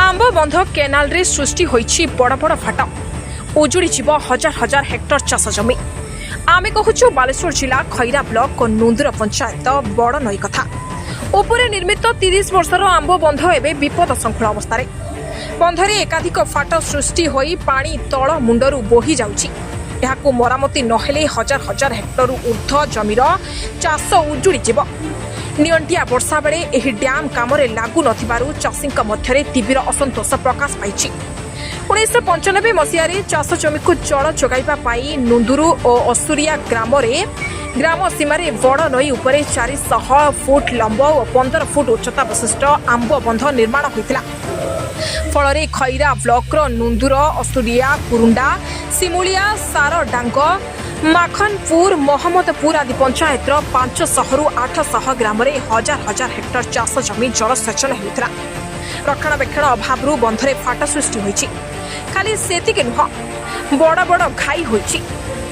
आंब बंध केनाल रे सृष्टि होईछि बड़ बड़ फाट उजुड़ी जीव हजार हजार हेक्टर चाष जमी। आमे कहूछु बालेश्वर जिला खैरा ब्लॉक नुंदुर पंचायत बड़ नई कथा उपरे निर्मित 30 वर्षर आंब बंध एवं विपद संकुल अवस्था बंधरे एकाधिक फाट सृष्टि होई पानी तल मुंडरू बोही जाउछि। एहाकु मरामती नहेले हजार हजार हेक्टर ऊर्ध्व जमीर चाष उजुड़ी जीव। नियंटिया वर्षा बेले एही डैम कामरे लागू नथिबारु चाषींक मध्यरे तीव्र असंतोष प्रकाश पाइछि। 1995 मसीहारे चाष जमी को जल जोगाइबा पाई नुंदुरु और असुरिया ग्राम सीमारे बड़ नई उपरे 400 फुट लंब और 15 फुट उच्चता विशिष्ट आंब बंध निर्माण होइतिला। फलरे खैरा ब्लॉकर नुंदुर असुरिया कुरुंडा सिमुलिया सारडांग माखनपुर मोहम्मदपुर आदि पंचायतर 500 रु 800 ग्राम हजार हजार हेक्टर चाष जमी जलसेचन होता। रक्षणाबेक्षण अभाव बंधरे फाट सृष्टि होइछि। खाली सेतिके नुह बड़ बड़ घाई होइछि।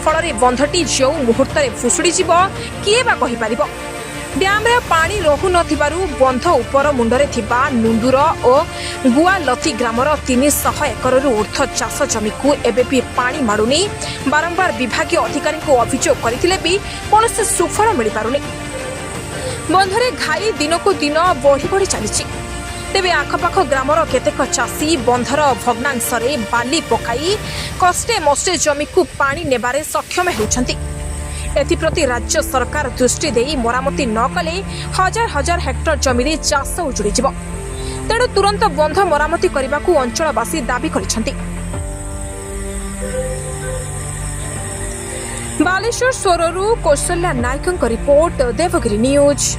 फलरे बंधटी जो मुहूर्त फुसुड़ी जीव किए बा कहि पारिबो। डैम रे पानी रहु नथिबारु बंध उपर मुंडरे थिबा नुंदुर और गुआलती ग्रामर 300 एकर ऊर्ध्व चाष जमी को एबे भी पानी माडुनी। बारंबार विभागीय अधिकारी को अभियोग करथिले भी कोनोसी सुफल मिल पारुनी। बंधरे घाई दिन को दिन बढ़ी बढ़ी चलीछि। तेबे आखपाख ग्रामर केतेक चाषी बंधर भग्नांशरे बाली पकाई कष्टे मष्टे जमी को पानी नेबारे सक्षम होउछन्ति। एथिप्रति राज्य सरकार दृष्टि देई मरामती न कले हजार हजार हेक्टर जमी चाष उजुड़ी जीव। तेणु तुरंत बंध मरामती करने अंचलवासी दाबी करिसेंति। बालेश्वर सोररू कौशल्या नायकଙ୍କ report Devagiri news.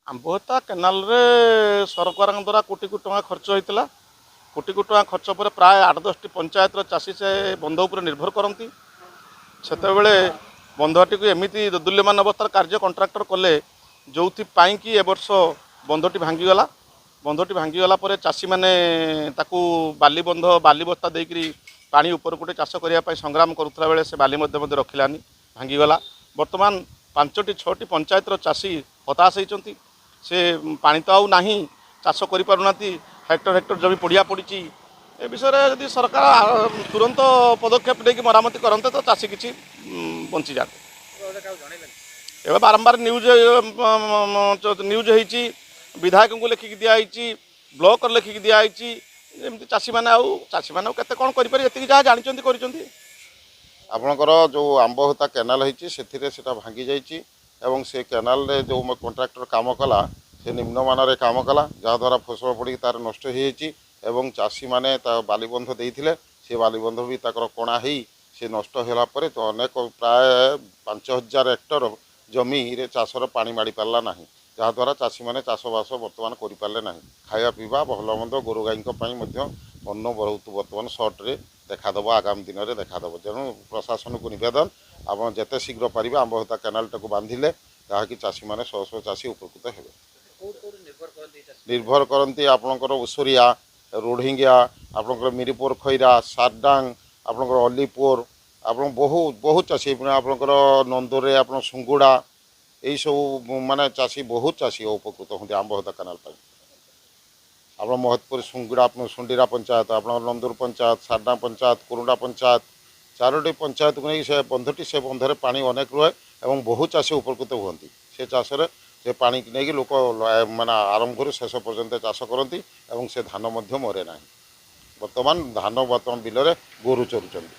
Ambahata canal रे सरकार द्वारा कोटी कोटी टका खर्च होता। कोटी कोटी टका खर्च पर प्राय 8-10 पंचायत चाषी से बंध उपर निर्भर करती। से बंधटी को एमती दुर्दुल्यमान अवस्था कार्य कंट्राक्टर कले जो कि ए वर्ष बंधटी भांगीगला। बंधटी भांगीगला चाषी मैंने बाली बंध बाली बस्ता देकरी पानी ऊपर गोटे चाष करने संग्राम करुला बेले से बाली रखिलानी भांगीगला। बर्तमान 5-6 पंचायत चाषी हताश होती। से पानी तो आउ नहीं चाष करूना हेक्टर हेक्टर जमी पड़िया पड़ी। ए विषय यदि सरकार तुरंत पदक्षेप लेकिन मरामती करते तो चाषी किसी बंची जाते। एवं बारंबार न्यूज होती विधायक को लेखिक दिखाई ब्लॉक लेखिक दिखाई एमती चाषी मैंने केते कौन करें जहाँ जानते कर आपणकर जो आंबहता केनाल होती से भांगी जाइए एवं से केनाल रे जो कंट्राक्टर काम कला से निम्नमान काम कला जहाँद्वारा फसल पड़ी तार नष्ट हो चाषी मैंने बालीबंध देते से बालीबंध भी कणा हो से नष्ट होगापर तो अनेक प्राय 5000 हेक्टर जमी रे चाषर पानी माड़ी पारा ना जहाँद्वारा चाषी मैंने चाषबास बर्तमान करें ना। खाया पीवा भल मंद गोरु गाई अन्न बहुत बर्तमान सर्ट्रे देखादेव आगामी दिन में देखादेव। तेणु प्रशासन को नवेदन आप जिते शीघ्र पारे आंबहता केनालटा को बांधिले जहाँकि चाषी मैंने 100 चाषी उपकृत हे। निर्भर करती आपणकर उसरिया रोढ़िंगिया आपणकर मिरीपुर खैरा सारडांग आपणकर अलीपुर आप बहुत चाषी आपणकर नंदोरे आप सुंगुड़ा यही सब माने चाषी बहुत चाषी उपकृत होती आंबहता केनाल पर। आप महतपुर सुंगुड़ा सुंडीरा पंचायत आप नंदुर पंचायत सारडांग पंचायत कुरुंडा पंचायत 4टी पंचायत को नहीं से बंधटी से बंधरे पानी अनेक रुहे और बहुत चाषी उपकृत हुंती। से चाष से पानी नहीं लोक माने आरंभ शेष पर्यंत चाष करती और से धान मरे ना। बर्तमान धान बर्तमान बिल गोरु चरुचंती।